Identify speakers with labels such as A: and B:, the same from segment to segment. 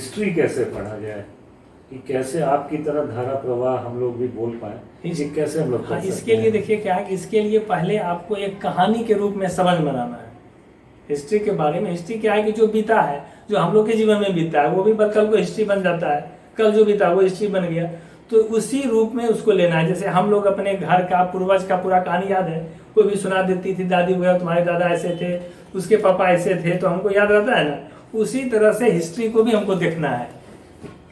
A: History कैसे पढ़ा जाए, कि कैसे आपकी तरह धारा प्रवाह हम लोग भी बोल पाए, ये कैसे हम लोग
B: हाँ,
A: कर
B: इसके
A: सकते
B: लिए
A: हैं?
B: देखिए क्या है कि इसके लिए पहले आपको एक कहानी के रूप में समझ में आना है हिस्ट्री के बारे में। हिस्ट्री क्या है कि जो बीता है, जो हम लोग के जीवन में बीता है, वो भी कल को हिस्ट्री बन जाता है। कल जो बीता वो हिस्ट्री बन गया, तो उसी रूप में उसको लेना है। जैसे हम लोग अपने घर का पूर्वज का पूरा कहानी याद है, कोई भी सुना देती थी दादी वगैरह, तुम्हारे दादा ऐसे थे, उसके पापा ऐसे थे, तो हमको याद रहता है ना। उसी तरह से हिस्ट्री को भी हमको देखना है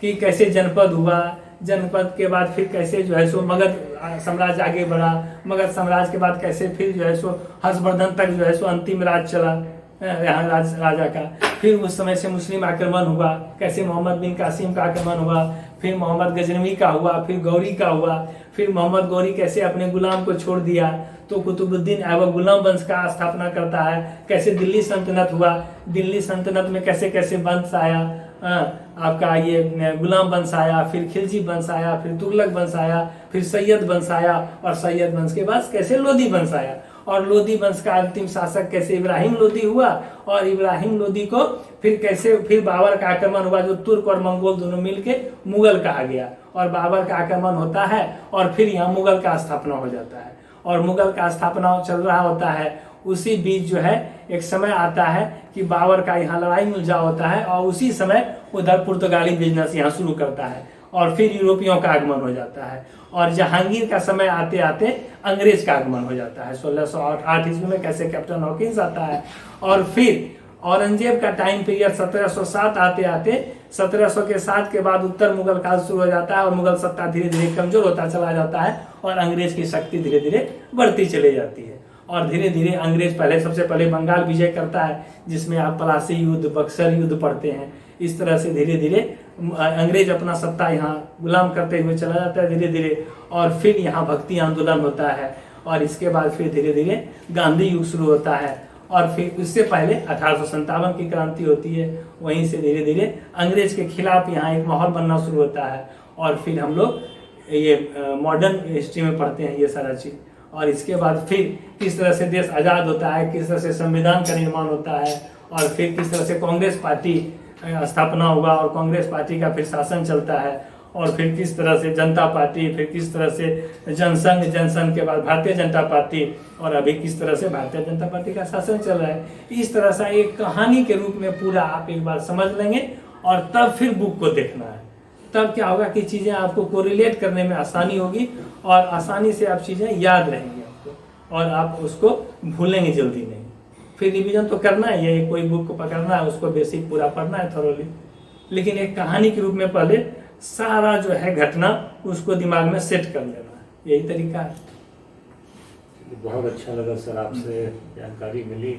B: कि कैसे जनपद हुआ, जनपद के बाद फिर कैसे जो है सो मगध साम्राज्य आगे बढ़ा, मगध साम्राज्य के बाद कैसे फिर जो है सो हर्षवर्धन तक जो है सो अंतिम राज चला यहाँ राजा का। फिर उस समय से मुस्लिम आक्रमण हुआ, कैसे मोहम्मद बिन कासिम का आक्रमण हुआ, फिर मोहम्मद गजनवी का हुआ, फिर गौरी का हुआ, फिर मोहम्मद गौरी कैसे अपने गुलाम को छोड़ दिया तो कुतुबुद्दीन ऐबक गुलाम वंश का स्थापना करता है। कैसे दिल्ली सल्तनत हुआ, दिल्ली सल्तनत में कैसे कैसे वंश आया, आपका ये गुलाम वंश आया, फिर खिलजी वंश आया, फिर तुगलक वंश आया, फिर सैयद वंश आया, और सैयद वंश के बाद कैसे लोधी वंश आया, और लोधी वंश का अंतिम शासक कैसे इब्राहिम लोधी हुआ, और इब्राहिम लोधी को फिर कैसे फिर बाबर का आक्रमण हुआ, जो तुर्क और मंगोल दोनों मिलके मुगल कहा गया, और बाबर का आक्रमण होता है और फिर यहाँ मुगल का स्थापना हो जाता है, और मुगल का स्थापना चल रहा होता है। उसी बीच जो है एक समय आता है कि बाबर का यहाँ लड़ाई मुलझा होता है, और उसी समय उधर पुर्तगाली बिजनेस यहाँ शुरू करता है, और फिर यूरोपियों का आगमन हो जाता है, और जहांगीर का समय आते आते अंग्रेज का आगमन हो जाता है 1608 ईस्वी में, कैसे कैप्टन हॉकिंस आता है, और फिर औरंगजेब का टाइम पीरियड 1707 आते आते 1700 के 7 के बाद उत्तर मुगल काल शुरू हो जाता है, और मुगल सत्ता धीरे धीरे कमजोर होता चला जाता है, और अंग्रेज की शक्ति धीरे धीरे बढ़ती चली जाती है। और धीरे धीरे अंग्रेज सबसे पहले बंगाल विजय करता है, जिसमें आप प्लासी युद्ध, बक्सर युद्ध पढ़ते हैं। इस तरह से धीरे धीरे अंग्रेज अपना सत्ता यहाँ गुलाम करते हुए चला जाता है धीरे धीरे, और फिर यहाँ भक्ति आंदोलन होता है, और इसके बाद फिर धीरे धीरे गांधी युग शुरू होता है, और फिर उससे पहले 1857 की क्रांति होती है। वहीं से धीरे धीरे अंग्रेज के खिलाफ यहाँ एक माहौल बनना शुरू होता है, और फिर हम लोग ये मॉडर्न हिस्ट्री में पढ़ते हैं ये सारा चीज़। और इसके बाद फिर किस तरह से देश आज़ाद होता है, किस तरह से संविधान का निर्माण होता है, और फिर किस तरह से कांग्रेस पार्टी स्थापना हुआ, और कांग्रेस पार्टी का फिर शासन चलता है, और फिर किस तरह से जनता पार्टी, फिर किस तरह से जनसंघ, जनसंघ के बाद भारतीय जनता पार्टी, और अभी किस तरह से भारतीय जनता पार्टी का शासन चल रहा है। इस तरह से एक कहानी के रूप में पूरा आप एक बार समझ लेंगे, और तब फिर बुक को देखना है। तब क्या होगा कि चीज़ें आपको कोरिलेट करने में आसानी होगी, और आसानी से आप चीज़ें याद रहेंगी आपको, और आप उसको भूलेंगे जल्दी नहीं। फिर रिवीजन तो करना है, ये कोई बुक को पकड़ना है, उसको बेसिक पूरा पढ़ना है थोरोली, लेकिन एक कहानी के रूप में पहले सारा जो है घटना उसको दिमाग में सेट कर लेना है, यही तरीका है।
A: बहुत अच्छा लगा सर, आपसे जानकारी मिली।